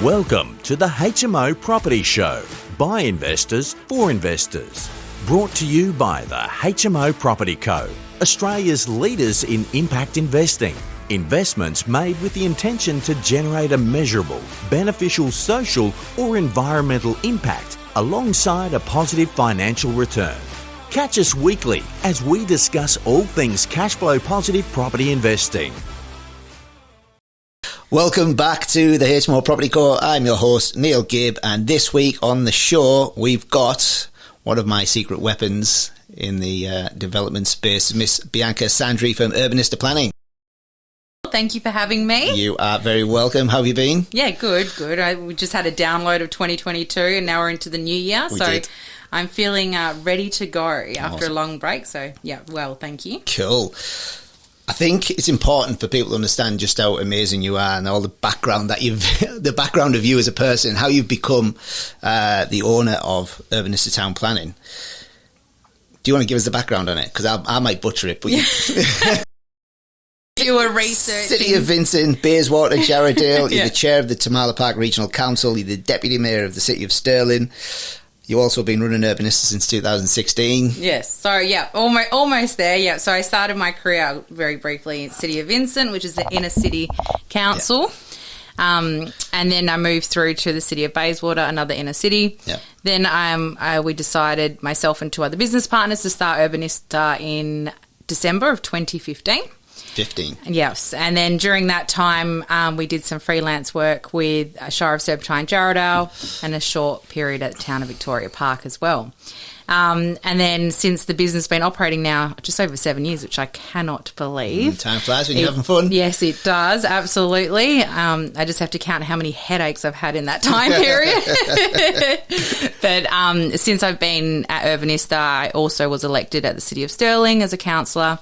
Welcome to the HMO Property Show by investors for investors. Brought to you by the HMO Property Co, Australia's leaders in impact investing. Investments made with the intention to generate a measurable, beneficial social or environmental impact alongside a positive financial return. Catch us weekly as we discuss all things cash flow positive property investing. Welcome back to the HMO Property Co. I'm your host, Neil Gibb, and this week on the show, we've got one of my secret weapons in the development space, Miss Bianca Sandri from Urbanista Planning. Thank you for having me. You are very welcome. How have you been? Yeah, good. We just had a download of 2022 and now we're into the new year. We so did. I'm feeling ready to go after Awesome. a long break. So, yeah, well, thank you. Cool. I think it's important for people to understand just how amazing you are and all the background that the background of you as a person, how you've become the owner of Urbanista Town Planning. Do you want to give us the background on it? Because I might butcher it, but You were researching. City of Vincent, Bayswater, Jarrahdale. You're Yeah. the chair of the Tamala Park Regional Council. You're the deputy mayor of the City of Stirling. You've also been running Urbanista since 2016. Yes. So, yeah, almost there. Yeah. So I started my career very briefly in City of Vincent, which is the inner city council. And then I moved through to the City of Bayswater, another inner city. Yeah. Then we decided, myself and two other business partners, to start Urbanista in December of 2015. 15. Yes, and then during that time, we did some freelance work with Shire of Serpentine, Jarrahdale, and a short period at the Town of Victoria Park as well. And then since the business has been operating now just over 7 years, which I cannot believe. Time flies when you're having fun. Yes, it does, absolutely. I just have to count how many headaches I've had in that time period. But since I've been at Urbanista, I also was elected at the City of Stirling as a councillor.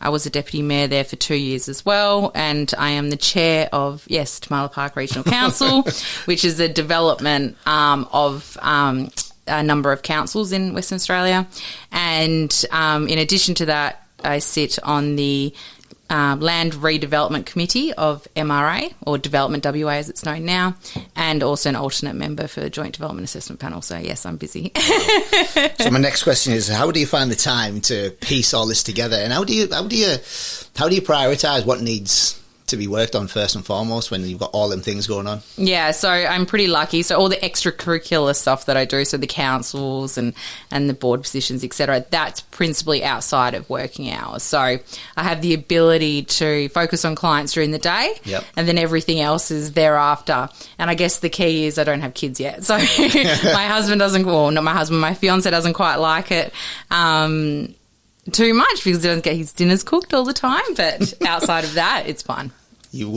I was a deputy mayor there for 2 years as well, and I am the chair of, Tamala Park Regional Council, which is a development of a number of councils in Western Australia. And in addition to that, I sit on the Land Redevelopment Committee of MRA, or Development WA as it's known now, and also an alternate member for the Joint Development Assessment Panel. So, yes, I'm busy. So my next question is, how do you find the time to piece all this together, and how do you prioritise what needs to be worked on first and foremost when you've got all them things going on? Yeah, so I'm pretty lucky. So all the extracurricular stuff that I do, so the councils and the board positions, etc., that's principally outside of working hours. So I have the ability to focus on clients during the day, Yep. and then everything else is thereafter. And I guess the key is I don't have kids yet. So my husband doesn't, well, not my husband, my fiance doesn't quite like it too much because he doesn't get his dinners cooked all the time. But outside of that, it's fine. You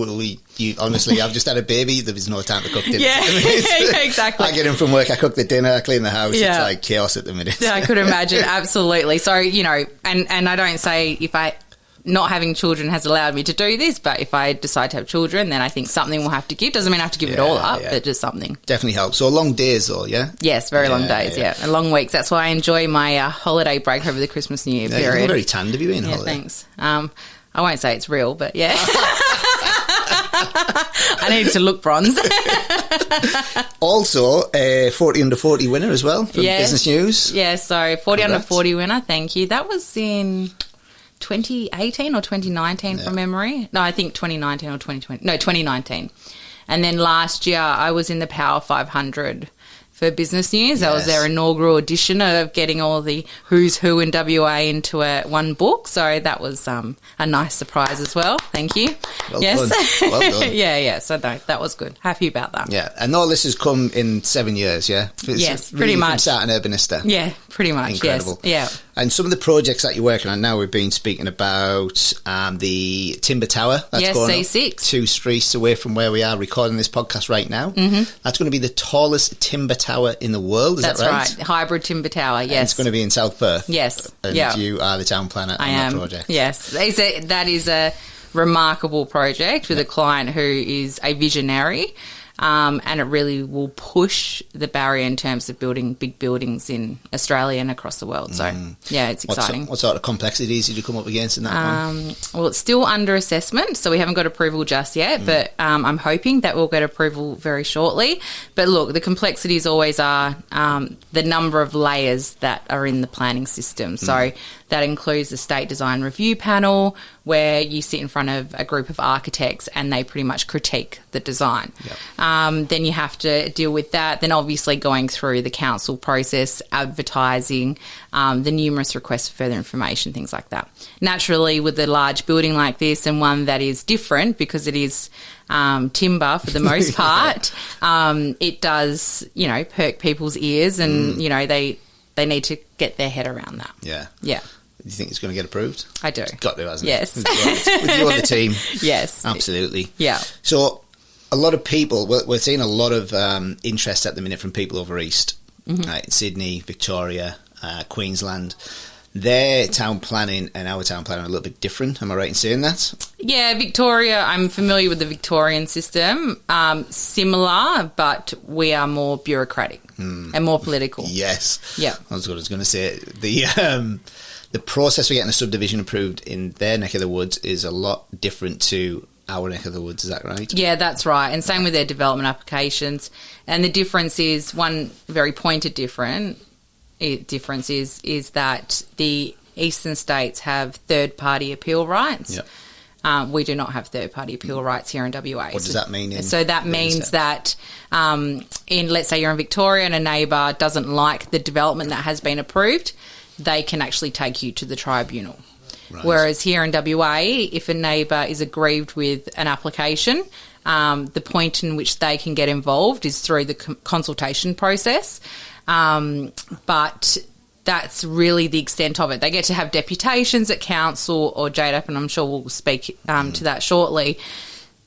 honestly, I've just had a baby. There is no time to cook dinner. Yeah, yeah, exactly. I get in from work, I cook the dinner, I clean the house. Yeah. It's like chaos at the minute. Yeah, I could imagine, absolutely. So, and I don't say not having children has allowed me to do this, but if I decide to have children, then I think something will have to give. Doesn't mean I have to give it all up, but just something. Definitely helps. So long days though, yeah? Yes, very long days, and long weeks. That's why I enjoy my holiday break over the Christmas New Year period. You're very tanned. Have you been on holiday? Thanks. I won't say it's real, but yeah. I need to look bronze. Also, a 40 under 40 winner as well from Business News. Yeah, so 40 under 40 winner, thank you. That was in 2018 or 2019 from memory. No, I think 2019 or 2020. No, 2019. And then last year I was in the Power 500 for Business News. That was their inaugural edition of getting all the who's who in WA into one book. So that was a nice surprise as well. Thank you. Well done. Well done. Yeah. So that was good. Happy about that. Yeah. And all this has come in 7 years, yeah? Yes, really pretty much. From starting Urbanista. Yeah, pretty much. Incredible. Yes. Yeah. And some of the projects that you're working on now, we've been speaking about the Timber Tower. That's going C6. up 2 streets away from where we are recording this podcast right now. Mm-hmm. That's going to be the tallest timber tower in the world, is That's that right? right. Hybrid timber tower, yes. And it's going to be in South Perth. Yes. And you are the town planner on that project. Yes. That is a remarkable project with a client who is a visionary. and it really will push the barrier in terms of building big buildings in Australia and across the world. So, yeah, it's exciting. What sort of complexities did you come up against in that one? Well, it's still under assessment, so we haven't got approval just yet, but I'm hoping that we'll get approval very shortly. But look, the complexities always are the number of layers that are in the planning system. So that includes the State Design Review Panel, where you sit in front of a group of architects and they pretty much critique the design. Yep. Then you have to deal with that. Then obviously going through the council process, advertising, the numerous requests for further information, things like that. Naturally, with a large building like this and one that is different because it is timber for the most part, it does, perk people's ears and, they need to get their head around that. Yeah. Yeah. Do you think it's going to get approved? I do. It's got to, hasn't yes. it? Yes. With you on the team. Yes. Absolutely. Yeah. So a lot of people, we're seeing a lot of interest at the minute from people over east, Sydney, Victoria, Queensland. Their town planning and our town planning are a little bit different. Am I right in saying that? Yeah, Victoria, I'm familiar with the Victorian system. Similar, but we are more bureaucratic and more political. Yes. Yeah. That's what I was going to say. The process for getting a subdivision approved in their neck of the woods is a lot different to our neck of the woods. Is that right? Yeah, that's right. And same with their development applications. And the difference is, one very pointed difference is that the eastern states have third-party appeal rights. Yep. We do not have third-party appeal rights here in WA. What does that mean? So that means that let's say you're in Victoria and a neighbour doesn't like the development that has been approved, they can actually take you to the tribunal. Right. Whereas here in WA, if a neighbour is aggrieved with an application, the point in which they can get involved is through the consultation process. But that's really the extent of it. They get to have deputations at council or JDAP, and I'm sure we'll speak to that shortly.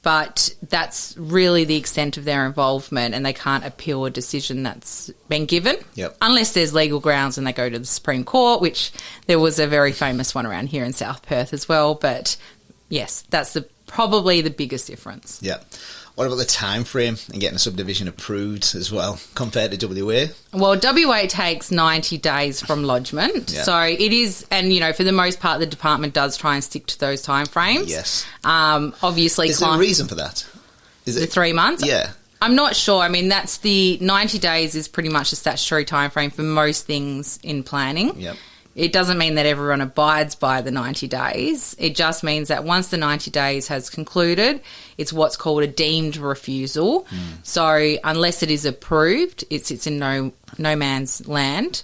But that's really the extent of their involvement, and they can't appeal a decision that's been given unless there's legal grounds and they go to the Supreme Court, which there was a very famous one around here in South Perth as well. But, yes, that's probably the biggest difference. Yeah. What about the time frame and getting a subdivision approved as well compared to WA? Well, WA takes 90 days from lodgement. Yeah. So it is, and, for the most part, the department does try and stick to those time frames. Yes. Obviously... Is there a reason for that? Is it 3 months? Yeah. I'm not sure. I mean, that's the 90 days is pretty much a statutory time frame for most things in planning. Yep. It doesn't mean that everyone abides by the 90 days. It just means that once the 90 days has concluded, it's what's called a deemed refusal. So unless it is approved, it sits in no man's land,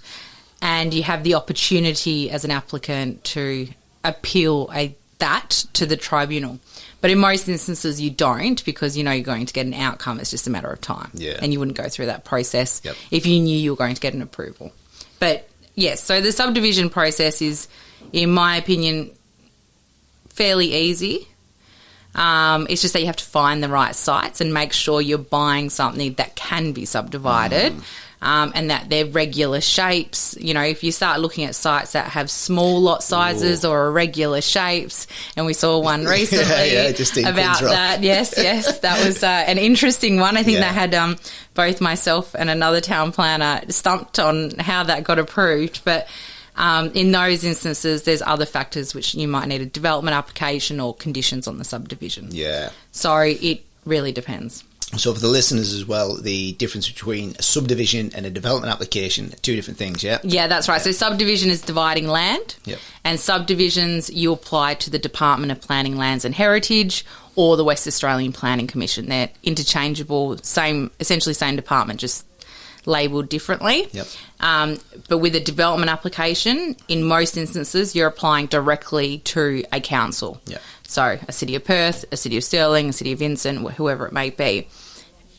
and you have the opportunity as an applicant to appeal that to the tribunal. But in most instances you don't, because you're going to get an outcome. It's just a matter of time. Yeah. And you wouldn't go through that process if you knew you were going to get an approval. But yes, so the subdivision process is, in my opinion, fairly easy. It's just that you have to find the right sites and make sure you're buying something that can be subdivided and that they're regular shapes. If you start looking at sites that have small lot sizes or irregular shapes, and we saw one recently about that. Yes, that was an interesting one. I think that had both myself and another town planner stumped on how that got approved. But in those instances, there's other factors which you might need a development application or conditions on the subdivision. Yeah. So it really depends. So for the listeners as well, the difference between a subdivision and a development application, two different things, yeah? Yeah, that's right. So subdivision is dividing land, and subdivisions you apply to the Department of Planning, Lands and Heritage or the West Australian Planning Commission. They're interchangeable, essentially same department, just labelled differently. But with a development application, in most instances, you're applying directly to a council. So a City of Perth, a City of Stirling, a City of Vincent, whoever it may be.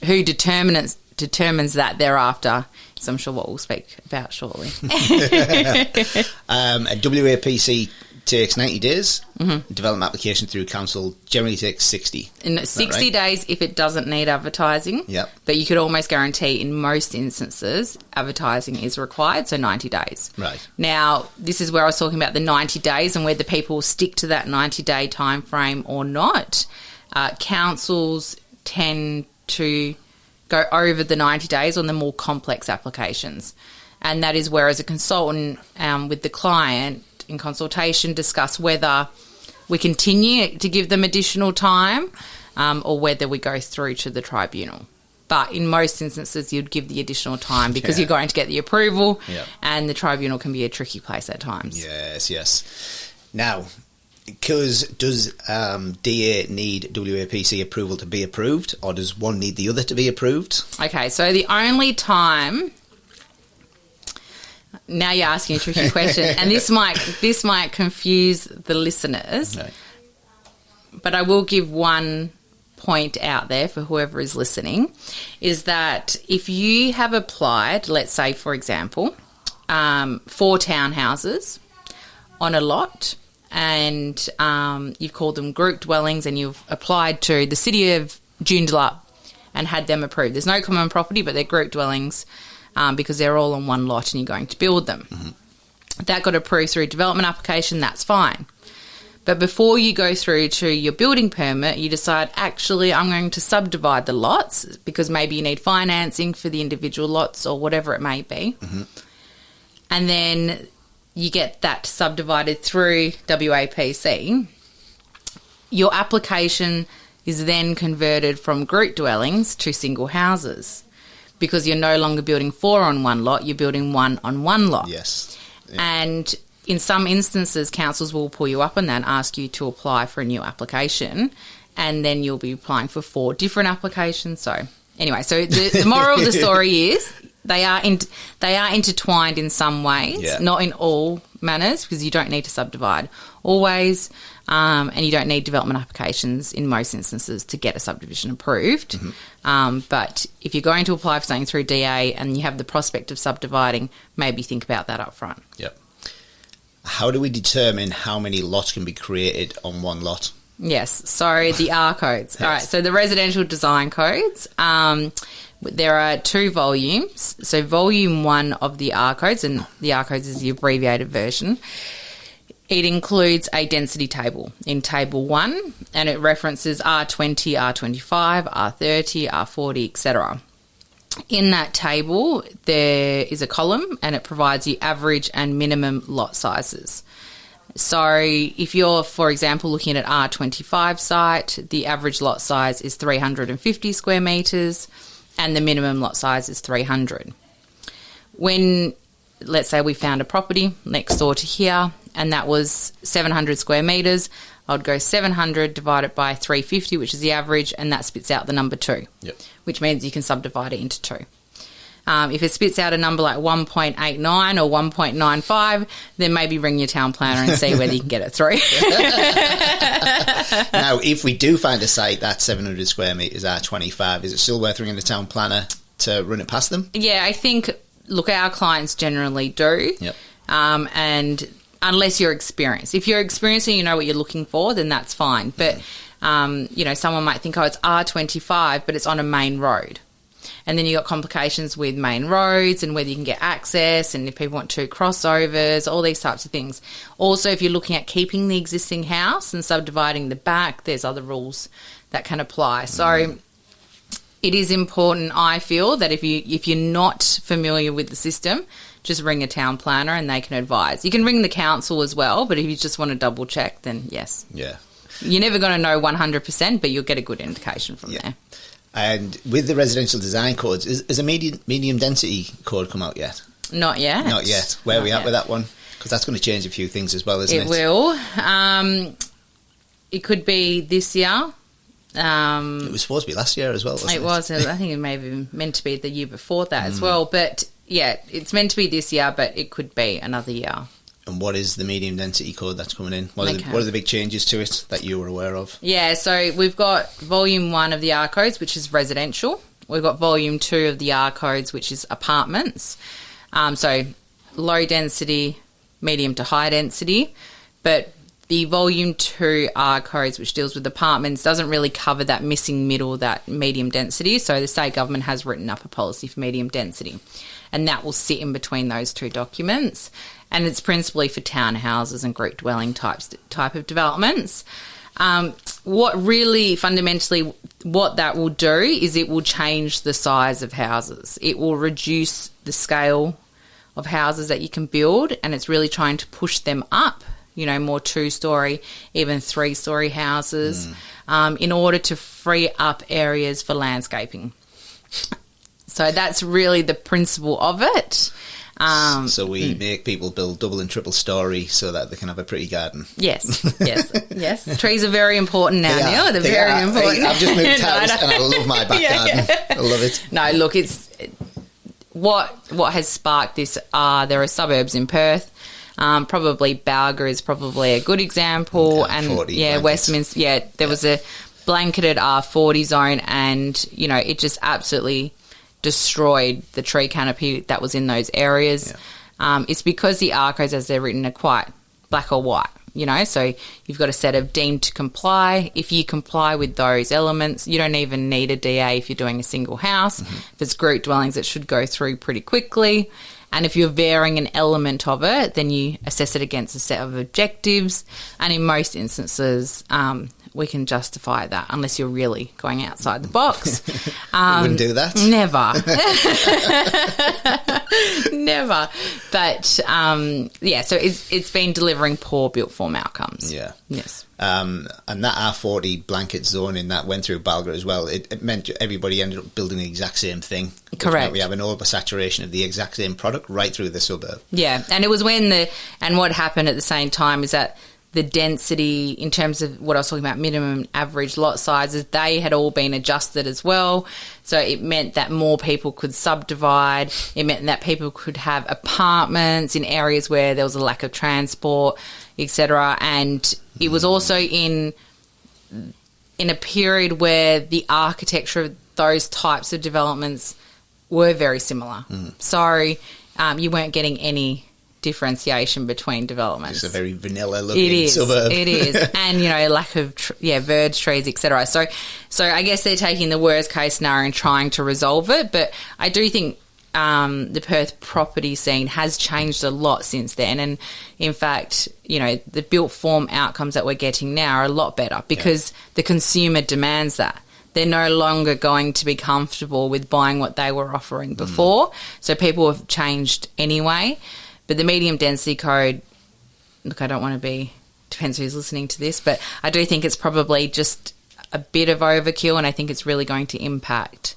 Who determines that thereafter is, I'm sure, what we'll speak about shortly. A WAPC takes 90 days. Development application through council generally takes 60. In 60 days if it doesn't need advertising. But you could almost guarantee in most instances advertising is required, so 90 days. Right. Now, this is where I was talking about the 90 days and whether people stick to that 90-day time frame or not. Councils tend to go over the 90 days on the more complex applications. And that is where, as a consultant with the client in consultation, discuss whether we continue to give them additional time or whether we go through to the tribunal. But in most instances, you'd give the additional time because you're going to get the approval, and the tribunal can be a tricky place at times. Yes. Now, does DA need WAPC approval to be approved, or does one need the other to be approved? Okay, so the only time... Now you're asking a tricky question, and this might confuse the listeners, but I will give one point out there for whoever is listening, is that if you have applied, let's say, for example, 4 townhouses on a lot, and you've called them group dwellings, and you've applied to the City of Joondalup and had them approved. There's no common property, but they're group dwellings because they're all on one lot and you're going to build them. Mm-hmm. That got approved through a development application, that's fine. But before you go through to your building permit, you decide, actually, I'm going to subdivide the lots because maybe you need financing for the individual lots or whatever it may be. Mm-hmm. And then you get that subdivided through WAPC. Your application is then converted from group dwellings to single houses because you're no longer building 4 on one lot, you're building 1 on one lot. Yes. Yeah. And in some instances, councils will pull you up on that and ask you to apply for a new application, and then you'll be applying for 4 different applications. So anyway, so the moral of the story is they are intertwined in some ways, not in all manners, because you don't need to subdivide always, and you don't need development applications in most instances to get a subdivision approved. Mm-hmm. But if you're going to apply for something through DA and you have the prospect of subdividing, maybe think about that up front. Yep. How do we determine how many lots can be created on one lot? Yes, so the R codes. Yes. All right, so the residential design codes, there are 2 volumes. So volume 1 of the R codes, and the R codes is the abbreviated version. It includes a density table in table 1, and it references R20, R25, R30, R40, etc. In that table, there is a column and it provides the average and minimum lot sizes. So if you're, for example, looking at R25 site, the average lot size is 350 square metres and the minimum lot size is 300. When, let's say we found a property next door to here and that was 700 square metres, I'd go 700 divided by 350, which is the average, and that spits out the number 2, which means you can subdivide it into 2. If it spits out a number like 1.89 or 1.95, then maybe ring your town planner and see whether you can get it through. Now, if we do find a site that's 700 square metres, R25, is it still worth ringing the town planner to run it past them? Yeah, I think, look, our clients generally do. Yep. And unless you're experienced. If you're experienced and you know what you're looking for, then that's fine. But, someone might think, it's R25, but it's on a main road. And then you've got complications with main roads and whether you can get access and if people want 2 crossovers, all these types of things. Also, if you're looking at keeping the existing house and subdividing the back, there's other rules that can apply. So it is important, I feel, that if you're not familiar with the system, just ring a town planner and they can advise. You can ring the council as well, but if you just want to double check, then yes. Yeah. You're never going to know 100%, but you'll get a good indication from there. And with the residential design codes, has a medium density code come out yet? Not yet. Not yet. Where are we at with that one? Because that's going to change a few things as well, isn't it? It will. It could be this year. It was supposed to be last year as well, wasn't it? It was. I think it may have been meant to be the year before that as well. But, yeah, it's meant to be this year, but it could be another year. And what is the medium density code that's coming in? What are the big changes to it that you were aware of? Yeah, so we've got volume 1 of the R codes, which is residential. We've got volume 2 of the R codes, which is apartments. So low density, medium to high density. But the volume 2 R codes, which deals with apartments, doesn't really cover that missing middle, that medium density. So the state government has written up a policy for medium density. And that will sit in between those 2 documents. And it's principally for townhouses and group dwelling type of developments. What really fundamentally what that will do is it will change the size of houses. It will reduce the scale of houses that you can build, and it's really trying to push them up, more 2-story, even 3-story houses, in order to free up areas for landscaping. So that's really the principle of it. So we make people build double and triple story so that they can have a pretty garden. Yes. Trees are very important now, Neil. They're very important. I've just moved house and I love my back garden. I love it. No, look, it's what has sparked this there are suburbs in Perth. Probably Balga is probably a good example. And blankets. Westminster, there was a blanketed R40 zone, and, it just absolutely destroyed the tree canopy that was in those areas. It's because the R codes, as they're written, are quite black or white, so you've got a set of deemed to comply. If you comply with those elements, you don't even need a DA if you're doing a single house. If it's group dwellings, it should go through pretty quickly. And if you're varying an element of it, then you assess it against a set of objectives. And in most instances, we can justify that unless you're really going outside the box. Wouldn't do that. Never. Never. But, so it's been delivering poor built form outcomes. Yeah. Yes. And that R40 blanket zoning that went through Balga as well, it meant everybody ended up building the exact same thing. Correct. We have an oversaturation of the exact same product right through the suburb. Yeah, and it was and what happened at the same time is that the density, in terms of what I was talking about, minimum average lot sizes, they had all been adjusted as well. So it meant that more people could subdivide. It meant that people could have apartments in areas where there was a lack of transport, etc. And it was also in a period where the architecture of those types of developments were very similar. So you weren't getting any differentiation between developments. It's a very vanilla looking suburb. It is. And, lack of, verge trees, etc. So I guess they're taking the worst case scenario and trying to resolve it. But I do think the Perth property scene has changed a lot since then. And, in fact, the built form outcomes that we're getting now are a lot better because the consumer demands that. They're no longer going to be comfortable with buying what they were offering before. So people have changed anyway. But the medium density code, look, I don't want to be, depends who's listening to this, but I do think it's probably just a bit of overkill, and I think it's really going to impact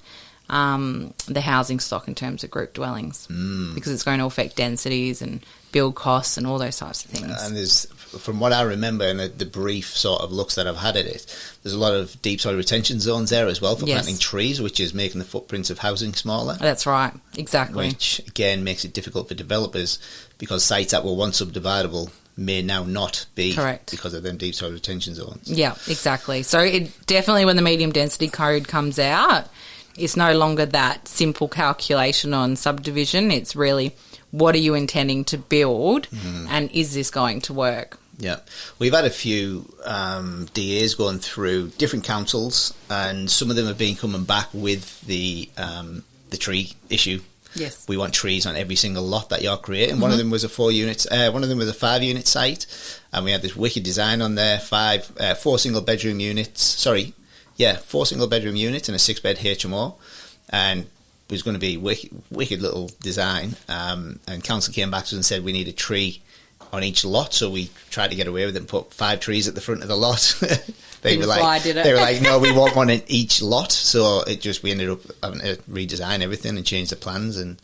the housing stock in terms of group dwellings because it's going to affect densities and build costs and all those types of things. And there's, from what I remember and the brief sort of looks that I've had at it, there's a lot of deep soil retention zones there as well for planting trees, which is making the footprints of housing smaller. That's right, exactly. Which, again, makes it difficult for developers because sites that were once subdividable may now not be. Correct. Because of them deep soil retention zones. Yeah, exactly. So it definitely, when the medium density code comes out, it's no longer that simple calculation on subdivision. It's really, what are you intending to build and is this going to work? Yeah. We've had a few DAs going through different councils, and some of them have been coming back with the tree issue. Yes. We want trees on every single lot that you're creating. One of them was a 5-unit site, and we had this wicked design on there, 4 single bedroom units. 4 single bedroom units and a 6-bed HMO, and it was going to be wicked little design. And council came back to us and said we need a tree on each lot, so we tried to get away with it and put 5 trees at the front of the lot. They were like, no, we want one in each lot. So we ended up having to redesign everything and change the plans, and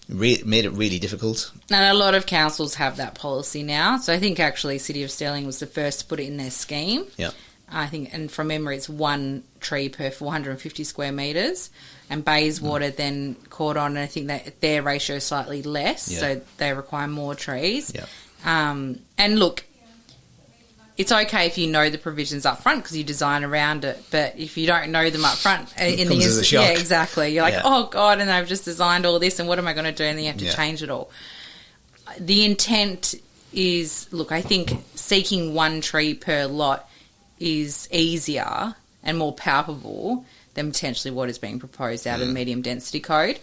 made it really difficult. And a lot of councils have that policy now. So I think actually City of Stirling was the first to put it in their scheme. Yeah. I think, and from memory, it's 1 tree per 450 square metres. And Bayswater then caught on, and I think that their ratio is slightly less, so they require more trees. Yeah. And look, it's okay if you know the provisions up front because you design around it, but if you don't know them up front, in the instant, yeah, exactly, you're like, oh God, and I've just designed all this, and what am I going to do? And then you have to change it all. The intent is, look, I think seeking 1 tree per lot is easier and more palpable than potentially what is being proposed out of the medium density code.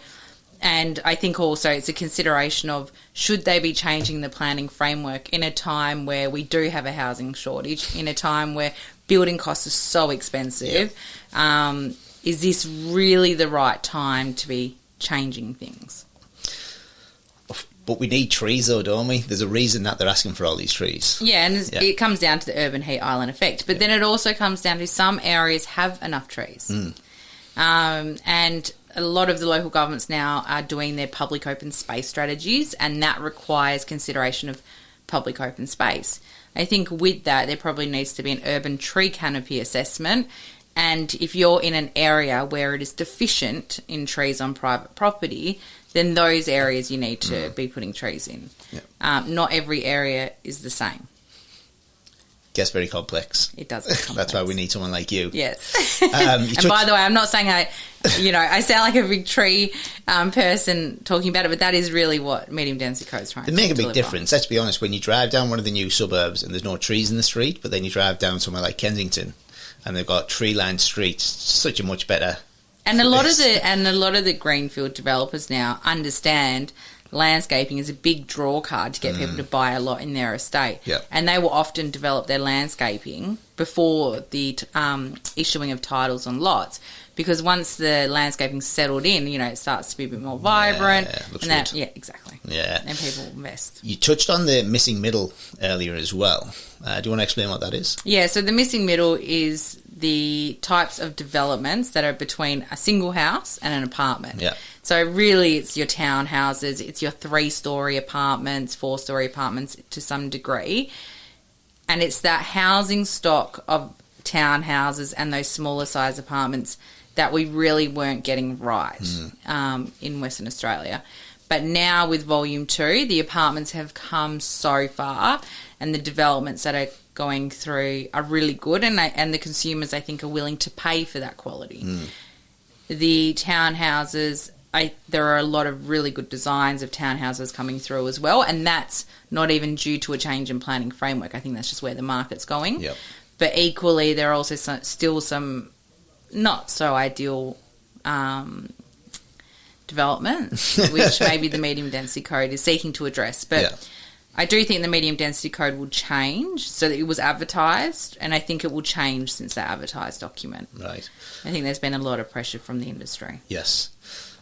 And I think also it's a consideration of, should they be changing the planning framework in a time where we do have a housing shortage, in a time where building costs are so expensive. Is this really the right time to be changing things? But we need trees, though, don't we? There's a reason that they're asking for all these trees. Yeah, and it comes down to the urban heat island effect. But then it also comes down to some areas have enough trees. And a lot of the local governments now are doing their public open space strategies, and that requires consideration of public open space. I think with that, there probably needs to be an urban tree canopy assessment. And if you're in an area where it is deficient in trees on private property, then those areas you need to be putting trees in. Not every area is the same. Gets very complex. It does get complex. That's why we need someone like you. Yes. And by the way, I'm not saying I sound like a big tree person talking about it, but that is really what medium density code is trying to deliver. They make a big difference. Let's be honest, when you drive down one of the new suburbs and there's no trees in the street, but then you drive down somewhere like Kensington and they've got tree-lined streets, such a much better. And a lot of the greenfield developers now understand landscaping is a big draw card to get people to buy a lot in their estate. And they will often develop their landscaping before the issuing of titles on lots, because once the landscaping's settled in, it starts to be a bit more vibrant. Exactly. Yeah. And people invest. You touched on the missing middle earlier as well. Do you want to explain what that is? Yeah, so the missing middle is the types of developments that are between a single house and an apartment. So really it's your townhouses, it's your 3-story apartments, 4-story apartments to some degree. And it's that housing stock of townhouses and those smaller size apartments that we really weren't getting right in Western Australia. But now with Volume 2, the apartments have come so far, and the developments that are going through are really good, and the consumers, I think, are willing to pay for that quality. The townhouses, there are a lot of really good designs of townhouses coming through as well, and that's not even due to a change in planning framework. I think that's just where the market's going. But equally, there are also still some not so ideal developments, which maybe the medium density code is seeking to address. But I do think the medium density code will change so that it was advertised, and I think it will change since that advertised document. Right. I think there's been a lot of pressure from the industry. Yes.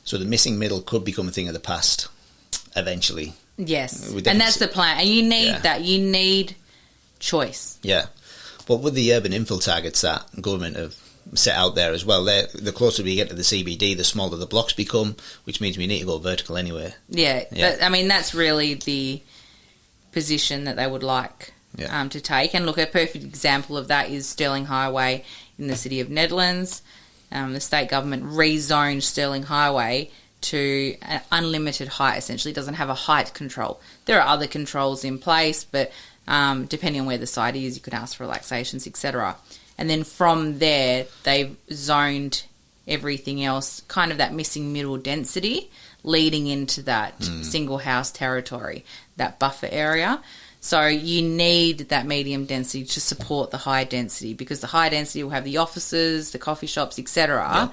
So the missing middle could become a thing of the past eventually. Yes. And that's the plan. And you need that. You need choice. Yeah. But with the urban infill targets that government have set out there as well, the closer we get to the CBD, the smaller the blocks become, which means we need to go vertical anyway. That's really the position that they would like to take. And look, a perfect example of that is Stirling Highway in the city of Nedlands. The state government rezoned Stirling Highway to an unlimited height, essentially. It doesn't have a height control. There are other controls in place, but depending on where the site is, you could ask for relaxations, etc. And then from there, they've zoned everything else, kind of that missing middle density, leading into that single house territory, that buffer area. So you need that medium density to support the high density, because the high density will have the offices, the coffee shops, etc.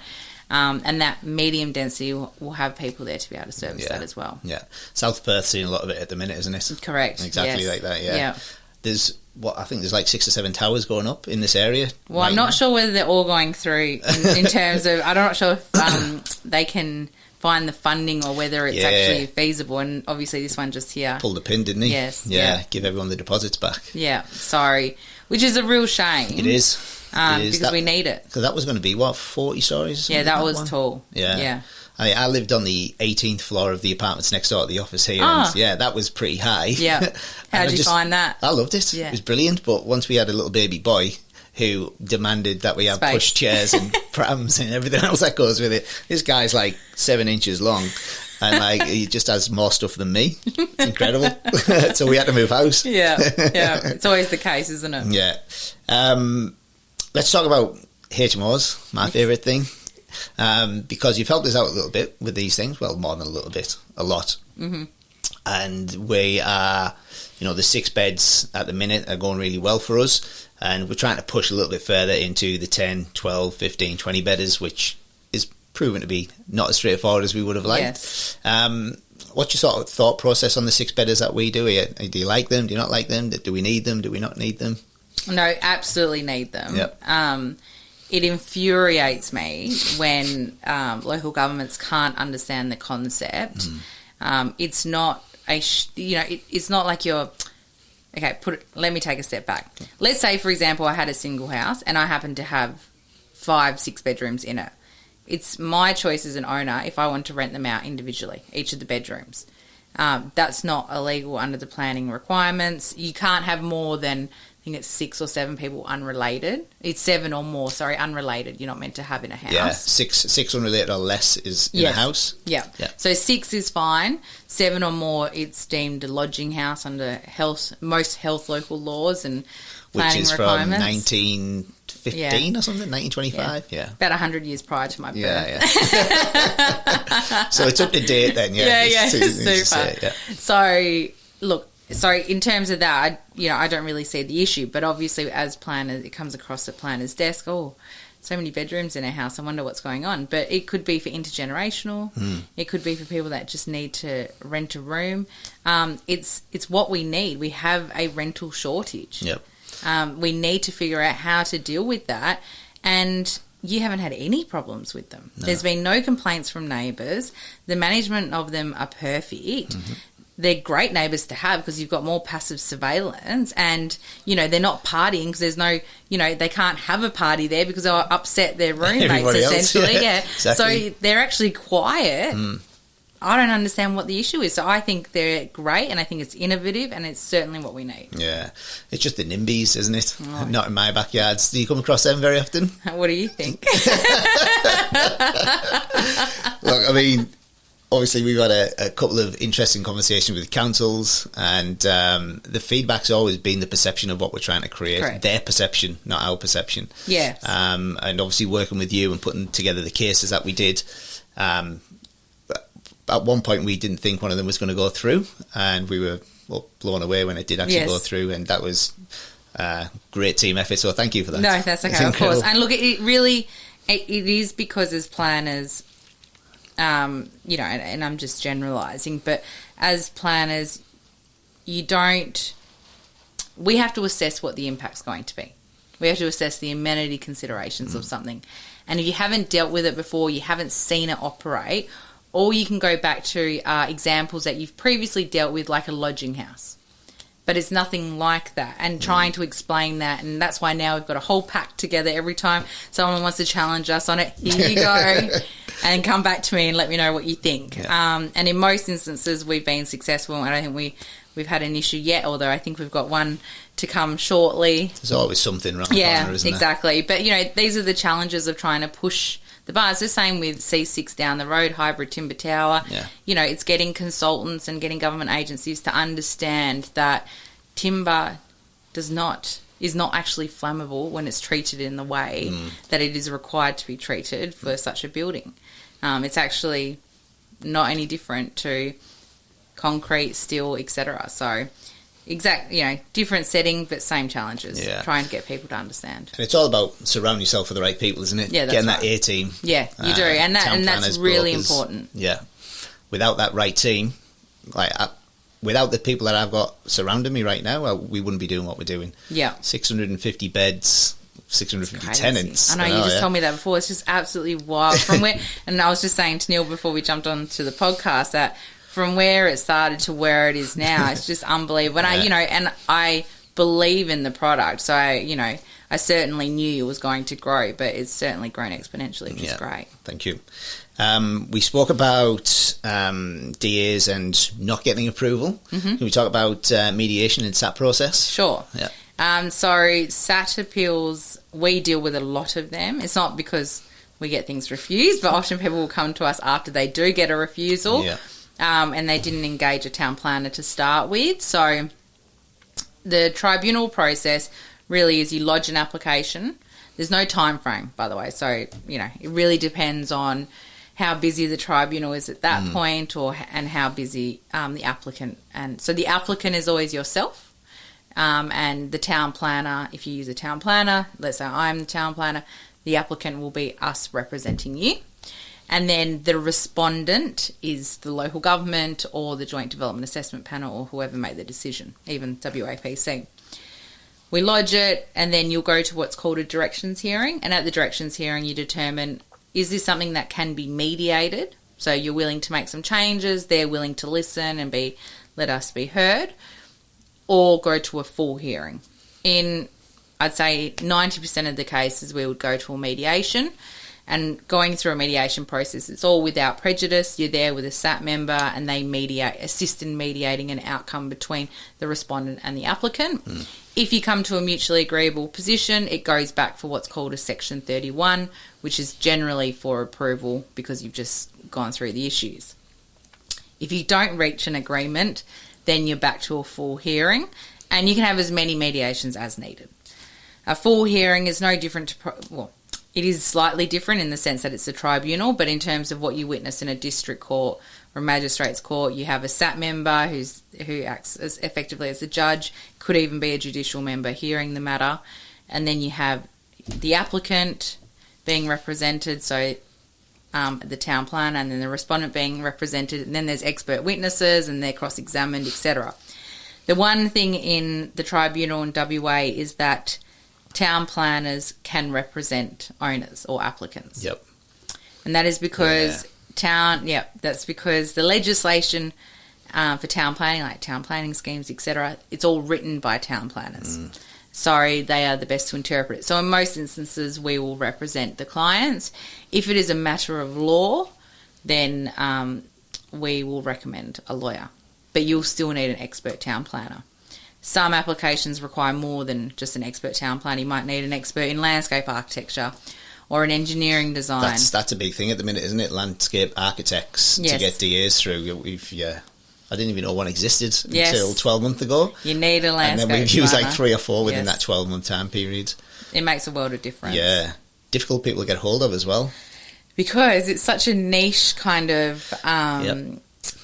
And that medium density will have people there to be able to service that as well. Yeah. South Perth's seeing a lot of it at the minute, isn't it? Correct. Exactly like that, yeah. There's I think there's like 6 or 7 towers going up in this area. Well, I'm not sure whether they're all going through in terms of, I'm not sure if they can find the funding or whether it's actually feasible. And obviously this one just here pulled the pin, didn't he? Yes. Give everyone the deposits back. Sorry, which is a real shame. It is. Because we need it. Because that was going to be 40 stories. That was tall. I lived on the 18th floor of the apartments next door to the office here. And that was pretty high. How did you find that? I loved it. It was brilliant. But once we had a little baby boy who demanded that we have push chairs and prams and everything else that goes with it, this guy's like 7 inches long. And he just has more stuff than me. It's incredible. So we had to move house. It's always the case, isn't it? Let's talk about HMOs, my favourite thing. Because you've helped us out a little bit with these things. Well, more than a little bit, a lot. And we are, the 6 beds at the minute are going really well for us. And we're trying to push a little bit further into the 10, 12, 15, 20 bedders, which is proven to be not as straightforward as we would have liked. What's your sort of thought process on the 6 bedders that we do? Do you like them? Do you not like them? Do we need them? Do we not need them? No, absolutely need them. Yep. It infuriates me when local governments can't understand the concept. It's not it's not like you're... Okay, let me take a step back. Let's say, for example, I had a single house and I happen to have 5-6 bedrooms in it. It's my choice as an owner if I want to rent them out individually, each of the bedrooms. That's not illegal under the planning requirements. You can't have more than, I think it's 6 or 7 people unrelated. It's 7 or more, unrelated. You're not meant to have in a house. Yeah, six unrelated or less is in a house. Yeah. So 6 is fine. 7 or more, it's deemed a lodging house under most health local laws and planning which is requirements. From 1915 or something, 1925. Yeah. About 100 years prior to my birth. Yeah. So it's up to date then. Yeah. Super. So look. So in terms of that, I don't really see the issue. But obviously, as planners, it comes across the planner's desk. Oh, so many bedrooms in a house. I wonder what's going on. But it could be for intergenerational. It could be for people that just need to rent a room. It's what we need. We have a rental shortage. Yep. We need to figure out how to deal with that. And you haven't had any problems with them. No. There's been no complaints from neighbours. The management of them are perfect. They're great neighbours to have because you've got more passive surveillance and, they're not partying because there's no, they can't have a party there because they'll upset their roommates essentially. Exactly. So they're actually quiet. I don't understand what the issue is. So I think they're great and I think it's innovative and it's certainly what we need. Yeah. It's just the NIMBYs, isn't it? Oh. Not in my backyards. Do you come across them very often? What do you think? Look, I mean... Obviously, we've had a couple of interesting conversations with councils and the feedback's always been the perception of what we're trying to create. Correct. Their perception, not our perception. Yes. And obviously working with you and putting together the cases that we did. At one point, we didn't think one of them was going to go through and we were blown away when it did actually go through, and that was great team effort. So thank you for that. No, that's okay, of course. And look, it really... It is because as planners... and I'm just generalising, but as planners, we have to assess what the impact's going to be. We have to assess the amenity considerations of something. And if you haven't dealt with it before, you haven't seen it operate, or you can go back to examples that you've previously dealt with, like a lodging house. But it's nothing like that, and trying to explain that, and that's why now we've got a whole pack together. Every time someone wants to challenge us on it, here you go, and come back to me and let me know what you think. And in most instances, we've been successful. I don't think we've had an issue yet, although I think we've got one to come shortly. There's always something around the corner, isn't there? Exactly. But, these are the challenges of trying to push the bar. It's the same with C6 down the road, hybrid timber tower. Yeah. It's getting consultants and getting government agencies to understand that timber is not actually flammable when it's treated in the way that it is required to be treated for such a building. It's actually not any different to concrete, steel, etc. So different setting, but same challenges. Trying to get people to understand. And it's all about surrounding yourself with the right people, isn't it? Yeah, that's getting right. that A team. Yeah, you do, and that's really important. Yeah, without that right team, without the people that I've got surrounding me right now, we wouldn't be doing what we're doing. Yeah, 650 beds. 650 tenants. I know you just told me that before. It's just absolutely wild. From where, and I was just saying to Neil before we jumped on to the podcast that from where it started to where it is now, it's just unbelievable. And and I believe in the product, so I certainly knew it was going to grow, but it's certainly grown exponentially, which is great. Thank you. We spoke about DAs and not getting approval. Can we talk about mediation and SAT process? Sure. Yeah. So SAT appeals, we deal with a lot of them. It's not because we get things refused, but often people will come to us after they do get a refusal, and they didn't engage a town planner to start with. So the tribunal process really is you lodge an application. There's no time frame, by the way. So, it really depends on how busy the tribunal is at that point and how busy the applicant. And so the applicant is always yourself. And the town planner, if you use a town planner, let's say I'm the town planner, the applicant will be us representing you. And then the respondent is the local government or the Joint Development Assessment Panel or whoever made the decision, even WAPC. We lodge it, and then you'll go to what's called a directions hearing. And at the directions hearing, you determine, is this something that can be mediated? So you're willing to make some changes, they're willing to listen and let us be heard, or go to a full hearing. In, I'd say, 90% of the cases, we would go to a mediation. And going through a mediation process, it's all without prejudice. You're there with a SAT member, and they assist in mediating an outcome between the respondent and the applicant. If you come to a mutually agreeable position, it goes back for what's called a Section 31, which is generally for approval because you've just gone through the issues. If you don't reach an agreement, then you're back to a full hearing, and you can have as many mediations as needed. A full hearing is no different to... It is slightly different in the sense that it's a tribunal, but in terms of what you witness in a district court or a magistrate's court, you have a SAT member who acts as effectively as a judge, could even be a judicial member hearing the matter, and then you have the applicant being represented, so the town planner, and then the respondent being represented, and then there's expert witnesses and they're cross-examined, etc. The one thing in the tribunal in WA is that town planners can represent owners or applicants. Yep. And that is because that's because the legislation for town planning, like town planning schemes, etc., it's all written by town planners. So they are the best to interpret it. So in most instances, we will represent the clients. If it is a matter of law, then we will recommend a lawyer. But you'll still need an expert town planner. Some applications require more than just an expert town planner. You might need an expert in landscape architecture or an engineering design. That's a big thing at the minute, isn't it? Landscape architects to get DAs through. I didn't even know one existed until 12 months ago. You need a landscape And then we've used designer. like 3 or 4 within that 12-month time period. It makes a world of difference. Yeah. Difficult people to get hold of as well. Because it's such a niche kind of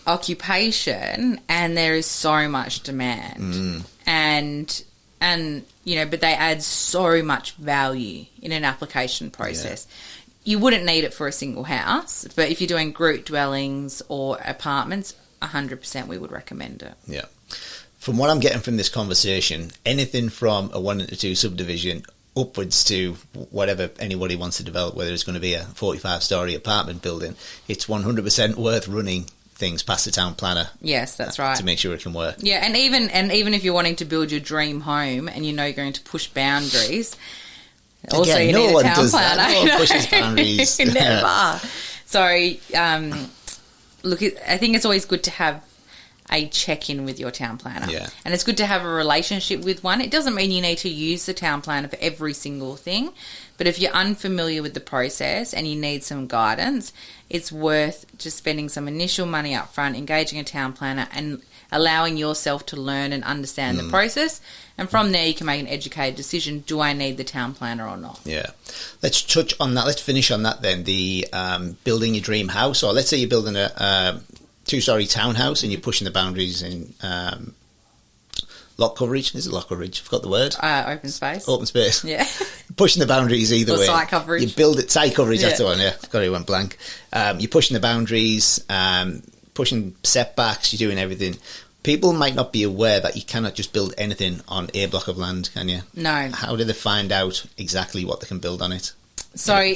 occupation, and there is so much demand. And but they add so much value in an application process. You wouldn't need it for a single house, but if you're doing group dwellings or apartments, 100% we would recommend it. Yeah. From what I'm getting from this conversation, anything from a 1 into 2 subdivision upwards to whatever anybody wants to develop, whether it's going to be a 45-storey apartment building, it's 100% worth running things past the town planner. Yes, that's right. To make sure it can work. Yeah, and even if you're wanting to build your dream home and you know you're going to push boundaries, also you need a town planner. That. No one pushes boundaries. Never. So, look, I think it's always good to have a check-in with your town planner. Yeah. And it's good to have a relationship with one. It doesn't mean you need to use the town planner for every single thing, but if you're unfamiliar with the process and you need some guidance, it's worth just spending some initial money up front, engaging a town planner and allowing yourself to learn and understand the process. And from there, you can make an educated decision. Do I need the town planner or not? Yeah. Let's touch on that. Let's finish on that then. The building your dream house, or let's say you're building a 2-storey townhouse and you're pushing the boundaries in lot coverage. Is it lot coverage? I forgot the word. Open space. Open space. Yeah. Pushing the boundaries either way. Site coverage. You build it, site coverage, that's the one, yeah. Got it, went blank. You're pushing the boundaries, pushing setbacks, you're doing everything. People might not be aware that you cannot just build anything on a block of land, can you? No. How do they find out exactly what they can build on it? So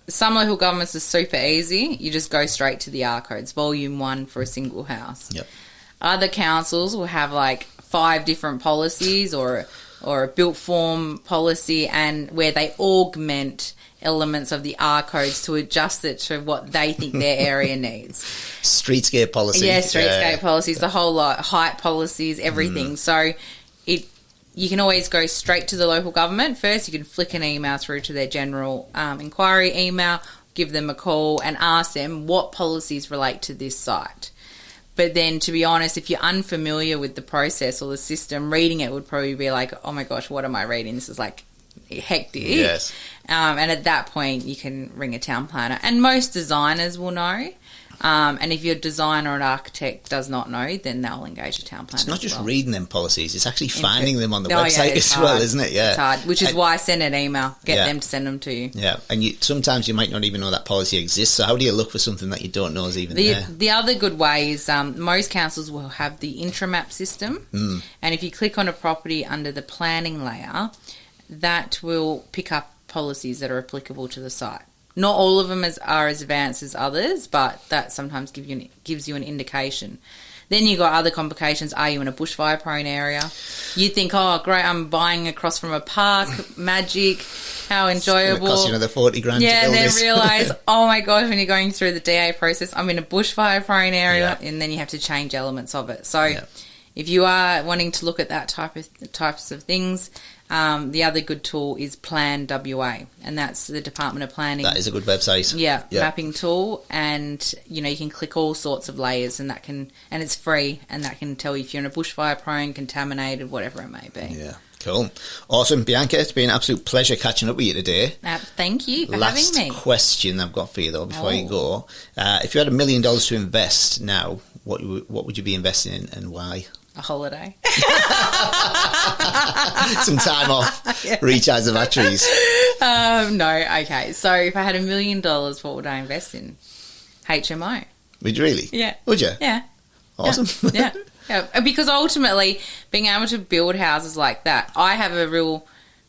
some local governments are super easy. You just go straight to the R codes, volume 1 for a single house. Yep. Other councils will have like 5 different policies or a built form policy, and where they augment elements of the R codes to adjust it to what they think their area needs. Streetscape policy. Yeah, streetscape policies, the whole lot, height policies, everything. So you can always go straight to the local government first. You can flick an email through to their general inquiry email, give them a call and ask them what policies relate to this site. But then, to be honest, if you're unfamiliar with the process or the system, reading it would probably be like, oh my gosh, what am I reading? This is like hectic. Yes. And at that point, you can ring a town planner. And most designers will know. And if your designer or an architect does not know, then they'll engage a town planner. It's not just well. reading them policies, it's actually finding them on the website as hard. well, isn't it? Yeah. It's hard, which is why I send an email, get them to send them to you. Yeah, and sometimes you might not even know that policy exists, so how do you look for something that you don't know is even there? The other good way is most councils will have the intramap system, and if you click on a property under the planning layer, that will pick up policies that are applicable to the site. Not all of them are as advanced as others, but that sometimes gives you an indication. Then you've got other complications. Are you in a bushfire-prone area? You think, oh, great, I'm buying across from a park, magic, how enjoyable. It costs you another 40 grand to build and then this. realise, oh my gosh, when you're going through the DA process, I'm in a bushfire-prone area, and then you have to change elements of it. So if you are wanting to look at that types of things, the other good tool is Plan WA, and that's the Department of Planning. That is a good website. Yeah, mapping tool, and you can click all sorts of layers, and it's free, and that can tell you if you're in a bushfire prone, contaminated, whatever it may be. Yeah, cool, awesome, Bianca. It's been an absolute pleasure catching up with you today. Thank you for having me. Last question I've got for you though before you go: if you had $1 million to invest now, what would you be investing in, and why? A holiday. Some time off, recharge the batteries. No, okay. So if I had $1 million, what would I invest in? HMO. Would you really? Yeah. Would you? Yeah. Awesome. Yeah. Because ultimately, being able to build houses like that, I have a real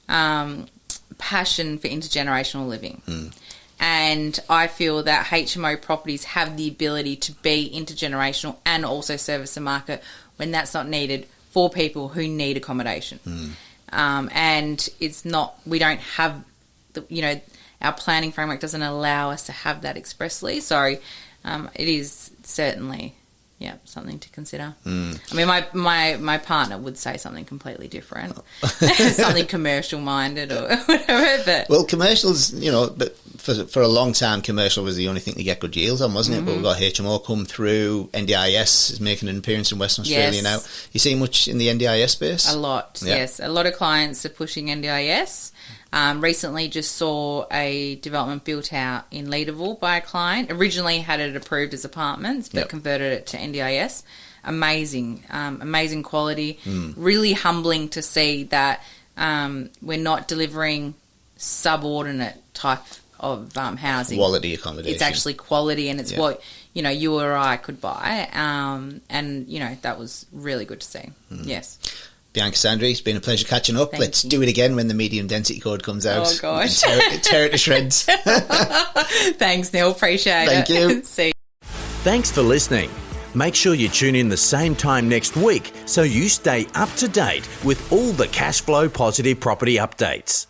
passion for intergenerational living. And I feel that HMO properties have the ability to be intergenerational and also service the market when that's not needed for people who need accommodation. And it's not, we don't have, our planning framework doesn't allow us to have that expressly. So it is certainly, something to consider. I mean, my partner would say something completely different, something commercial minded or whatever. But well, commercials, but for a long time, commercial was the only thing to get good deals on, wasn't it? But we've got HMO come through. NDIS is making an appearance in Western Australia now. You see much in the NDIS space? A lot, yes. A lot of clients are pushing NDIS. Recently just saw a development built out in Leederville by a client. Originally had it approved as apartments, but converted it to NDIS. Amazing quality. Really humbling to see that we're not delivering subordinate type of housing. Quality accommodation. It's actually quality, and it's what you or I could buy. And that was really good to see. Yes. Bianca Sandri, it's been a pleasure catching up. Let's do it again when the medium density code comes out. Oh, gosh. Tear it to shreds. Thanks, Neil. Appreciate it. Thank you. See you. Thanks for listening. Make sure you tune in the same time next week so you stay up to date with all the cash flow positive property updates.